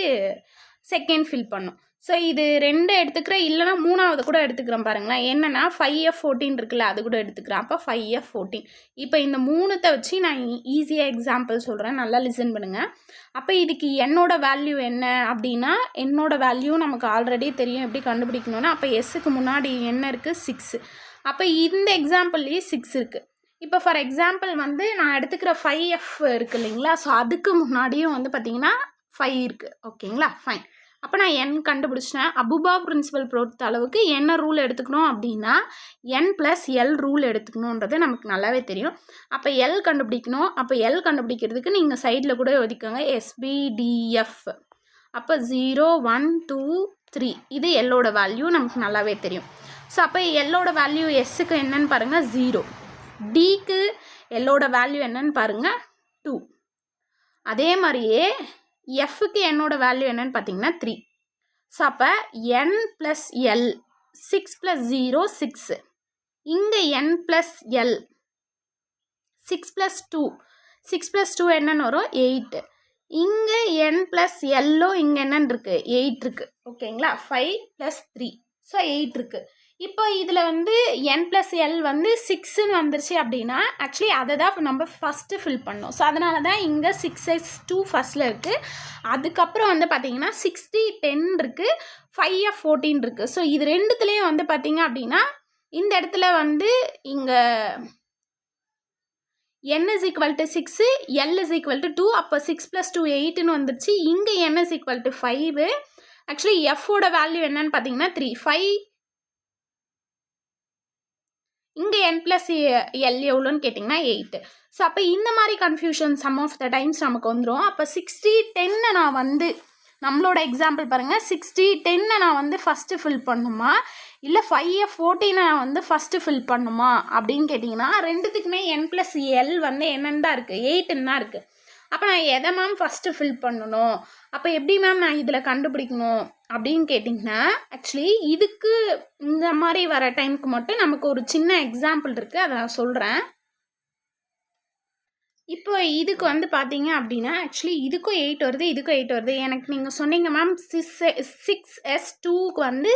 செகண்ட் ஃபில் பண்ணும். ஸோ இது 2 எடுத்துக்கிறேன், இல்லைனா 3ஆவது கூட எடுத்துக்கிறேன் பாருங்களேன். என்னென்னா 5f14 இருக்குல்ல, அது கூட எடுத்துக்கிறேன். அப்போ 5f14. இப்போ இந்த 3த்தை வச்சு நான் ஈஸியாக எக்ஸாம்பிள் சொல்கிறேன், நல்லா லிசன் பண்ணுங்கள். அப்போ இதுக்கு என்னோட வேல்யூ என்ன அப்படின்னா, என்னோட வேல்யூ நமக்கு ஆல்ரெடி தெரியும் எப்படி கண்டுபிடிக்கணும்னா, அப்போ எஸ்ஸுக்கு முன்னாடி என்ன இருக்குது 6. அப்போ இந்த எக்ஸாம்பிள்லேயே 6 இருக்குது. இப்போ ஃபார் எக்ஸாம்பிள் வந்து நான் எடுத்துக்கிற 5f இருக்குது இல்லைங்களா, ஸோ அதுக்கு முன்னாடியும் வந்து பார்த்திங்கன்னா 5 இருக்குது. ஓகேங்களா, ஃபைன். அப்போ நான் n கண்டுபிடிச்சிட்டேன். அபுபா பிரின்சிபல் பொறுத்த அளவுக்கு என்ன ரூல் எடுத்துக்கணும் அப்படின்னா n+l ரூல் எடுத்துக்கணுன்றது நமக்கு நல்லாவே தெரியும். அப்போ l கண்டுபிடிக்கணும். அப்போ l கண்டுபிடிக்கிறதுக்கு நீங்கள் சைடில் கூட ஒதுக்கோங்க SBDF. அப்போ 0 1 2 3 இது எல்லோட வேல்யூ நமக்கு நல்லாவே தெரியும். ஸோ அப்போ எல்லோட வேல்யூ எஸ்ஸுக்கு என்னன்னு பாருங்கள் 0, டிக்கு எல்லோட வேல்யூ என்னன்னு பாருங்கள் 2. அதே மாதிரியே எஃப்க்கு என்னோட வேல்யூ என்னன்னு பார்த்தீங்கன்னா 3. ஸோ அப்போ n+l 6 + 0 6, இங்கே n+l 6 + 2, 6 + 2 என்னன்னு வரும் 8. இங்கே n+l இங்கே என்னன்னு இருக்குது 8 இருக்குது. ஓகேங்களா, 5 + 3 ஸோ 8 இருக்குது. இப்போ இதில் வந்து n+l வந்து 6ன்னு வந்துருச்சு அப்படின்னா ஆக்சுவலி அதை தான் நம்ம ஃபஸ்ட்டு ஃபில் பண்ணோம். ஸோ அதனால தான் இங்கே 6s2 ஃபஸ்ட்டில் இருக்குது. அதுக்கப்புறம் வந்து பார்த்திங்கன்னா 6010 இருக்குது, 5f14 இருக்குது. ஸோ இது ரெண்டுத்துலேயும் வந்து பார்த்திங்க அப்படின்னா இந்த இடத்துல வந்து இங்கே n is equal to 6, l is equal to 2. அப்போ 6 + 2 8ன்னு வந்துருச்சு. இங்கே n is equal to 5. Actually எஃபோட வேல்யூ என்னன்னு பார்த்தீங்கன்னா 3, 5. இங்கே n+l எவ்வளோன்னு கேட்டிங்கன்னா 8. ஸோ அப்போ இந்த மாதிரி confusion some of the times நமக்கு வந்துடும். அப்போ 6010 நான் வந்து நம்மளோட எக்ஸாம்பிள் பாருங்கள், 6010 நான் வந்து ஃபஸ்ட்டு ஃபில் பண்ணுமா இல்லை 5f14 நான் வந்து ஃபஸ்ட்டு ஃபில் பண்ணுமா அப்படின்னு கேட்டிங்கன்னா ரெண்டுத்துக்குமே n+l வந்து என்னென்னு தான் இருக்குது, 8ன்னு தான் இருக்குது. அப்போ நான் எதை மேம் ஃபஸ்ட்டு ஃபில் பண்ணணும், அப்போ எப்படி மேம் நான் இதில் கண்டுபிடிக்கணும் அப்படின்னு கேட்டிங்கன்னா ஆக்சுவலி இதுக்கு இந்த மாதிரி வர டைமுக்கு மட்டும் நமக்கு ஒரு சின்ன எக்ஸாம்பிள் இருக்குது, அதை நான் சொல்கிறேன். இப்போ இதுக்கு வந்து பார்த்தீங்க அப்படின்னா ஆக்சுவலி இதுக்கும் 8 வருது, இதுக்கும் 8 வருது. எனக்கு நீங்கள் சொன்னீங்க மேம் 6s2க்கு வந்து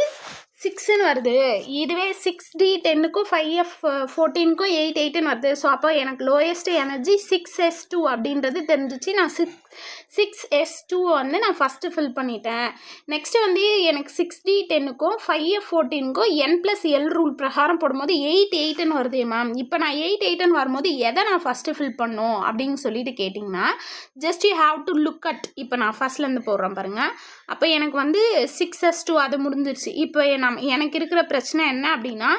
6ன்னு வருது, இதுவே 6d10க்கும் 5f14க்கும் 8ன்னு வருது. ஸோ அப்போ எனக்கு லோயஸ்ட் எனர்ஜி 6s2 அப்படின்றது தெரிஞ்சிச்சு. நான் 6s2 வந்து நான் ஃபஸ்ட்டு ஃபில் பண்ணிட்டேன். நெக்ஸ்ட்டு வந்து எனக்கு 6d10க்கும் 5f14க்கும் n+l ரூல் பிரகாரம் போடும்போது 8ன்னு வருது மேம். இப்போ நான் 8ன்னு வரும்போது எதை நான் ஃபஸ்ட்டு ஃபில் பண்ணும் அப்படின்னு சொல்லிட்டு கேட்டிங்கன்னா just you have to look at, இப்போ நான் ஃபஸ்ட்லேருந்து போடுறேன் பாருங்கள். அப்போ எனக்கு வந்து 6s2 அது முடிஞ்சிருச்சு. இப்போ எனக்கு இருக்கிற பிரச்சனை என்ன அப்படின்னா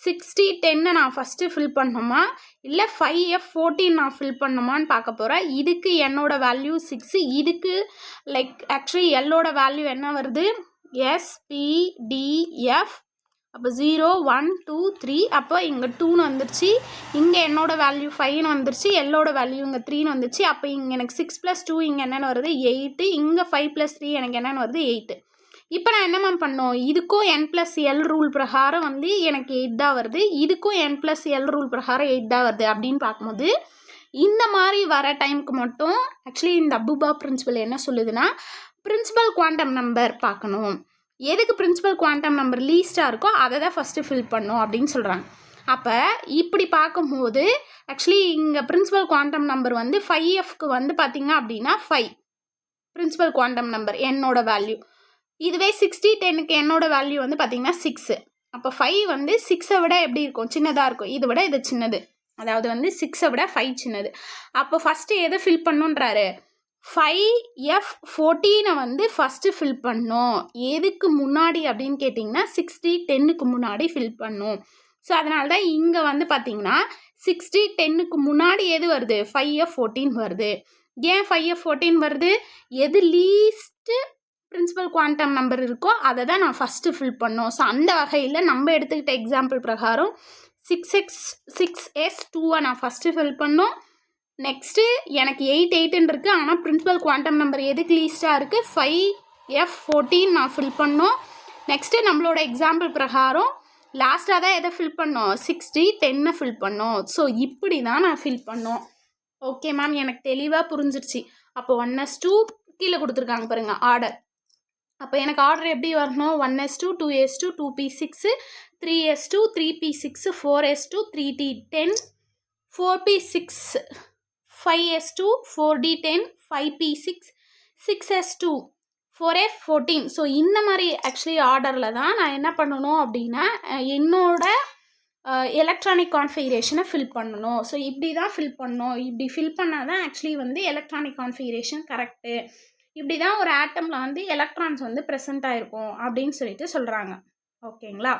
6010 நான் ஃபஸ்ட்டு ஃபில் பண்ணணுமா இல்லை 5f14 நான் ஃபில் பண்ணணுமான்னு பார்க்க போகிறேன். இதுக்கு என்னோட வேல்யூ 6, இதுக்கு லைக் ஆக்சுவலி எல்லோட வேல்யூ என்ன வருது, SPDF. அப்போ 0 1 2 3, அப்போ இங்கே 2ன்னு வந்துருச்சு. இங்கே என்னோட வேல்யூ 5ன்னு வந்துருச்சு, எல்லோட வேல்யூ இங்கே 3ன்னு வந்துருச்சு. அப்போ இங்கே எனக்கு 6 + 2 இங்கே என்னென்னு வருது 8, இங்கே 5 + 3 எனக்கு என்னென்னு வருது 8. இப்போ நான் என்ன மேம் பண்ணோம், இதுக்கும் n+l ரூல் பிரகாரம் வந்து எனக்கு 8 தான் வருது, இதுக்கும் n+l ரூல் பிரகாரம் 8 தான் வருது அப்படின்னு பார்க்கும்போது இந்த மாதிரி வர டைமுக்கு மட்டும் ஆக்சுவலி இந்த அபுபா பிரின்சிபல் என்ன சொல்லுதுன்னா பிரின்சிபல் குவாண்டம் நம்பர் பார்க்கணும். எதுக்கு பிரின்சிபல் குவாண்டம் நம்பர் லீஸ்ட்டாக இருக்கோ அதை தான் ஃபஸ்ட்டு ஃபில் பண்ணும் அப்படின்னு சொல்கிறாங்க. அப்போ இப்படி பார்க்கும்போது ஆக்சுவலி இங்கே பிரின்சிபல் குவாண்டம் நம்பர் வந்து 5fக்கு வந்து பார்த்திங்க அப்படின்னா 5 பிரின்சிபல் குவாண்டம் நம்பர் என்னோட வேல்யூ. இதுவே 6010க்கு என்னோட வேல்யூ வந்து பார்த்திங்கன்னா 6. அப்போ 5 வந்து 6ஐ விட எப்படி இருக்கும், சின்னதாக இருக்கும். இதை விட இது சின்னது, அதாவது வந்து 6ஐ விட 5 சின்னது. அப்போ ஃபஸ்ட்டு எதை ஃபில் பண்ணுன்றாரு, 5f14 வந்து ஃபஸ்ட்டு ஃபில் பண்ணும். எதுக்கு முன்னாடி அப்படின்னு கேட்டிங்கன்னா 6010க்கு முன்னாடி ஃபில் பண்ணும். ஸோ அதனால தான் இங்கே வந்து பார்த்திங்கன்னா 6010க்கு முன்னாடி எது வருது, 5f14 வருது. ஏன் 5f14 வருது, எது லீஸ்ட்டு பிரின்சிபல் குவாண்டம் நம்பர் இருக்கோ அதை தான் நான் ஃபஸ்ட்டு ஃபில் பண்ணோம். ஸோ அந்த வகையில் நம்ம எடுத்துக்கிட்ட எக்ஸாம்பிள் பிரகாரம் 6s2 நான் ஃபஸ்ட்டு ஃபில் பண்ணோம். நெக்ஸ்ட்டு எனக்கு 8ன்னு இருக்குது, ஆனால் பிரின்சிபல் குவாண்டம் நம்பர் எதுக்கு லீஸ்ட்டாக இருக்குது, 5f14 நான் ஃபில் பண்ணோம். நெக்ஸ்ட்டு நம்மளோட எக்ஸாம்பிள் பிரகாரம் லாஸ்ட்டாக தான் எதை ஃபில் பண்ணோம், 6010 ஃபில் பண்ணோம். ஸோ இப்படி தான் நான் ஃபில் பண்ணோம். ஓகே மேம், எனக்கு தெளிவாக புரிஞ்சிருச்சு. அப்போ 1s2 கீழே கொடுத்துருக்காங்க பாருங்கள் ஆர்டர். அப்போ எனக்கு ஆர்டர் எப்படி வரணும், 1s2 2s2 2p6 3s2 3p6 4s2 3t10 4p6 5s2 4d10 5p6 6s2 4f14. So இந்த மாதிரி ஆக்சுவலி ஆர்டரில் தான் நான் என்ன பண்ணணும் அப்படின்னா என்னோட எலக்ட்ரானிக் கான்ஃபிகரேஷனை ஃபில் பண்ணணும். ஸோ இப்படி தான் ஃபில் பண்ணணும். இப்படி ஃபில் பண்ணால் தான் ஆக்சுவலி வந்து எலக்ட்ரானிக் கான்ஃபிகரேஷன் கரெக்டு. இப்படி தான் ஒரு ஆட்டமில் வந்து எலக்ட்ரான்ஸ் வந்து ப்ரெசென்ட் ஆகிருக்கும் அப்படின்னு சொல்லிட்டு சொல்கிறாங்க. ஓகேங்களா?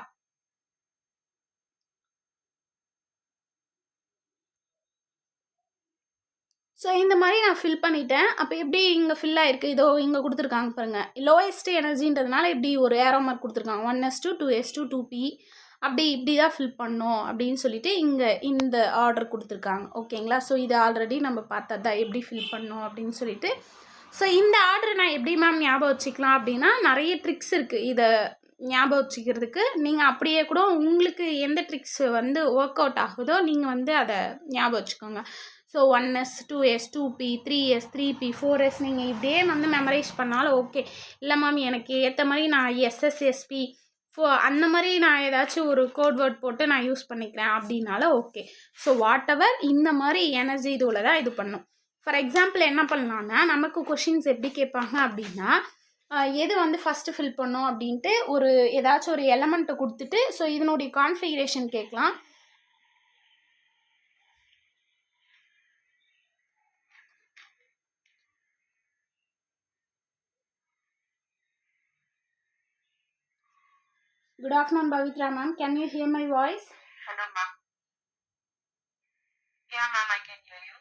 ஸோ இந்த மாதிரி நான் ஃபில் பண்ணிட்டேன். அப்போ எப்படி இங்கே ஃபில் ஆகிருக்கு, இதோ இங்கே கொடுத்துருக்காங்க பாருங்கள். லோயஸ்ட் எனர்ஜின்றதுனால இப்படி ஒரு ஏரோ மார்க் கொடுத்துருக்காங்க, 1s2 2s2 2p இப்படி தான் ஃபில் பண்ணோம் அப்படின்னு சொல்லிட்டு இங்கே இந்த ஆர்டர் கொடுத்துருக்காங்க. ஓகேங்களா? ஸோ இது ஆல்ரெடி நம்ம பார்த்தது தான் எப்படி ஃபில் பண்ணோம் அப்படின்னு சொல்லிட்டு. ஸோ இந்த ஆர்டர் நான் எப்படி மேம் ஞாபகம் வச்சுக்கலாம் அப்படின்னா நிறைய ட்ரிக்ஸ் இருக்குது இதை ஞாபகம் வச்சுக்கிறதுக்கு. நீங்கள் அப்படியே கூட உங்களுக்கு எந்த ட்ரிக்ஸ் வந்து ஒர்க் அவுட் ஆகுதோ நீங்கள் வந்து அதை ஞாபகம் வச்சுக்கோங்க. So 1s 2s 2p 3s 3p 4s நீங்கள் இப்படியே வந்து மெமரைஸ் பண்ணாலும் ஓகே. இல்லை மேம் எனக்கு ஏற்ற மாதிரி நான் SSSP அந்த மாதிரி நான் ஏதாச்சும் ஒரு கோட் வேர்ட் போட்டு நான் யூஸ் பண்ணிக்கிறேன் அப்படின்னால ஓகே. ஸோ வாட் எவர் இந்த மாதிரி எனர்ஜி இதுவில் தான் இது பண்ணும். ஃபார் எக்ஸாம்பிள் என்ன பண்ணலான்னா, நமக்கு கொஷின்ஸ் எப்படி கேட்பாங்க அப்படின்னா, எது வந்து ஃபஸ்ட்டு ஃபில் பண்ணோம் அப்படின்ட்டு ஏதாச்சும் ஒரு எலமெண்ட்டை கொடுத்துட்டு ஸோ இதனுடைய கான்ஃபிகரேஷன் கேட்கலாம். Good afternoon, Pavitra ma'am. Can you hear my voice? Hello, ma'am. Yeah, ma'am, I can hear you.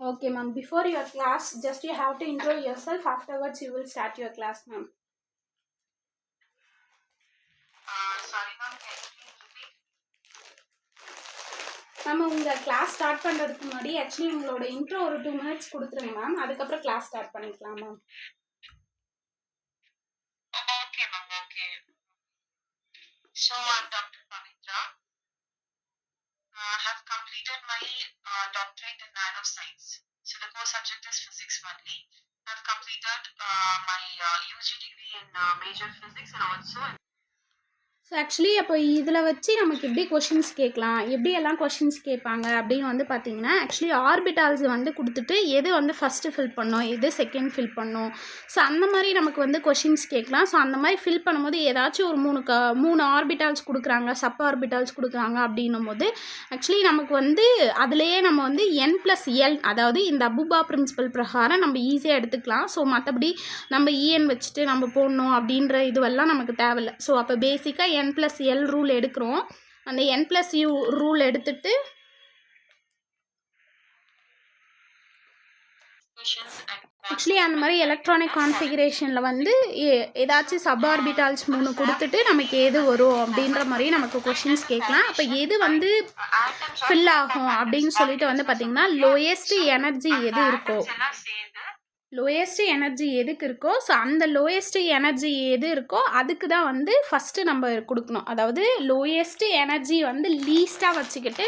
Okay, ma'am. Before your class, just you have to intro yourself. Afterwards, you will start your class, ma'am. Sorry, ma'am. Can you please repeat? நம்ம உங்கள் class start பண்ணுறதுக்கு முன்னாடி actually உங்களோட intro ஒரு 2 minutes கொடுத்துருங்க ma'am. அதுக்கப்புறம் class start பண்ணிக்கலாம் ma'am. Okay, ma'am. Okay. So, I'm Dr. Pavitra. I have completed my doctorate in nanoscience. So, the core subject is physics only. I have completed my UG degree in major physics and also in so actually அப்போ இதில் வச்சு நமக்கு எப்படி questions கேட்கலாம், எப்படியெல்லாம் questions கேட்பாங்க அப்படின்னு வந்து பார்த்தீங்கன்னா, ஆக்சுவலி ஆர்பிட்டால்ஸ் வந்து கொடுத்துட்டு எது வந்து ஃபஸ்ட்டு ஃபில் பண்ணோம், எது செகண்ட் ஃபில் பண்ணோம், ஸோ அந்த மாதிரி நமக்கு வந்து கொஷின்ஸ் கேட்கலாம். ஸோ அந்த மாதிரி ஃபில் பண்ணும்போது ஏதாச்சும் ஒரு 3 ஆர்பிட்டால்ஸ் கொடுக்குறாங்க, சப் ஆர்பிட்டால்ஸ் கொடுக்குறாங்க அப்படின்னும் போது ஆக்சுவலி நமக்கு வந்து அதுலேயே நம்ம வந்து n+l, அதாவது இந்த அபுபா பிரின்சிபல் பிரகாரம் நம்ம ஈஸியாக எடுத்துக்கலாம். ஸோ மற்றபடி நம்ம en வச்சுட்டு நம்ம போடணும் அப்படின்ற இதுவெல்லாம் நமக்கு தேவையில்லை. ஸோ அப்போ பேசிக்காக n+l ரூல் எடுக்கிறோம். அந்த n+u ரூல் எடுத்துட்டு ஆக்சுவலி அந்த மாதிரி எலக்ட்ரானிக் கான்ஃபிகரேஷனில் வந்து ஏதாச்சும் சப் ஆர்பிட்டால்ஸ் 3 கொடுத்துட்டு நமக்கு எது வரும் அப்படின்ற மாதிரி நமக்கு கொஷின்ஸ் கேட்கலாம். அப்போ எது வந்து ஃபில் ஆகும் அப்படின்னு சொல்லிட்டு வந்து பார்த்திங்கன்னா, லோயஸ்ட் எனர்ஜி எது இருக்கோ, லோயஸ்ட் எனர்ஜி எதுக்கு இருக்கோ ஸோ அந்த லோயஸ்ட் எனர்ஜி எது இருக்கோ அதுக்கு தான் வந்து ஃபஸ்ட்டு நம்ம கொடுக்கணும். அதாவது லோயஸ்ட் எனர்ஜி வந்து லீஸ்ட்டாக வச்சுக்கிட்டு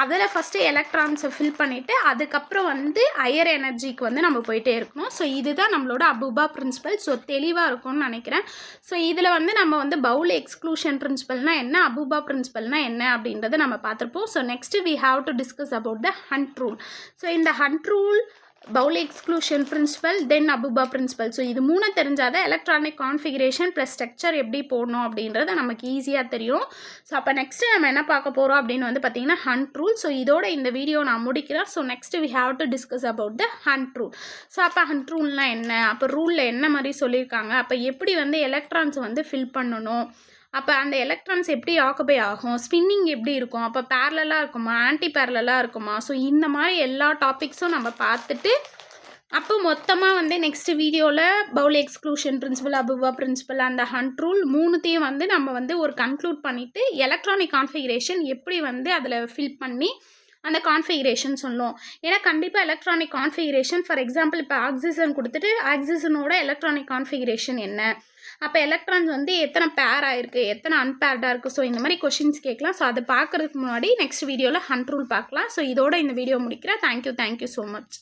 அதில் ஃபஸ்ட்டு எலக்ட்ரான்ஸை ஃபில் பண்ணிவிட்டு அதுக்கப்புறம் வந்து ஹையர் எனர்ஜிக்கு வந்து நம்ம போயிட்டே இருக்கணும். ஸோ இதுதான் நம்மளோட அபுபா பிரின்சிபல். ஸோ தெளிவாக இருக்கும்னு நினைக்கிறேன். ஸோ இதில் வந்து நம்ம வந்து பவுல் எக்ஸ்க்ளூஷன் பிரின்சிபல்னால் என்ன, அபுபா பிரின்சிபல்னால் என்ன அப்படின்றத நம்ம பார்த்துருப்போம். So next we have to discuss about the Hund rule. So இந்த Hund rule, Pauli exclusion principle, then Aufbau principle. So இது 3 தெரிஞ்சாதான் எலக்ட்ரானிக் கான்ஃபிகரேஷன் ப்ளஸ் ஸ்ட்ரக்சர் எப்படி போடணும் அப்படின்றது நமக்கு ஈஸியாக தெரியும். ஸோ அப்போ நெக்ஸ்ட்டு நம்ம என்ன பார்க்க போகிறோம் அப்படின்னு வந்து பார்த்திங்கன்னா ஹண்ட் ரூல். ஸோ இதோட இந்த வீடியோ நான் முடிக்கிறேன். So next we have to discuss about the Hund rule. So அப்போ ஹண்ட் ரூல்னால் என்ன, அப்போ ரூலில் என்ன மாதிரி சொல்லியிருக்காங்க, அப்போ எப்படி வந்து எலக்ட்ரான்ஸ் வந்து ஃபில் பண்ணணும், அப்போ அந்த எலக்ட்ரான்ஸ் எப்படி ஆக்குபை ஆகும், ஸ்பின்னிங் எப்படி இருக்கும், அப்போ பேரலாக இருக்குமா, ஆன்டி பேரலாக இருக்குமா, ஸோ இந்த மாதிரி எல்லா டாபிக்ஸும் நம்ம பார்த்துட்டு அப்போ மொத்தமாக வந்து நெக்ஸ்ட் வீடியோவில் பவுல் எக்ஸ்க்ளூஷன் பிரின்சிபல், அபுபா பிரின்சிபல், அந்த ஹண்ட் ரூல் 3த்தையும் வந்து நம்ம வந்து ஒரு கன்க்ளூட் பண்ணிவிட்டு எலக்ட்ரானிக் கான்ஃபிகரேஷன் எப்படி வந்து அதில் ஃபில் பண்ணி அந்த கான்ஃபிகரேஷன் சொல்லும். ஏன்னா கண்டிப்பாக எலக்ட்ரானிக் கான்ஃபிகரேஷன் ஃபார் எக்ஸாம்பிள் இப்போ ஆக்சிஜன் கொடுத்துட்டு ஆக்சிஜனோட எலக்ட்ரானிக் கான்ஃபிகரேஷன் என்ன, அப்போ எலக்ட்ரான்ஸ் வந்து எத்தனை பேர் ஆகிருக்கு, எத்தனை அன்பேர்டாக இருக்குது, ஸோ இந்த மாதிரி கொஷின்ஸ் கேட்கலாம். ஸோ அதை பார்க்குறதுக்கு முன்னாடி நெக்ஸ்ட் வீடியோவில் ஹண்ட் ரூல் பார்க்கலாம். ஸோ இதோட இந்த வீடியோ முடிக்கிறேன். Thank you so much.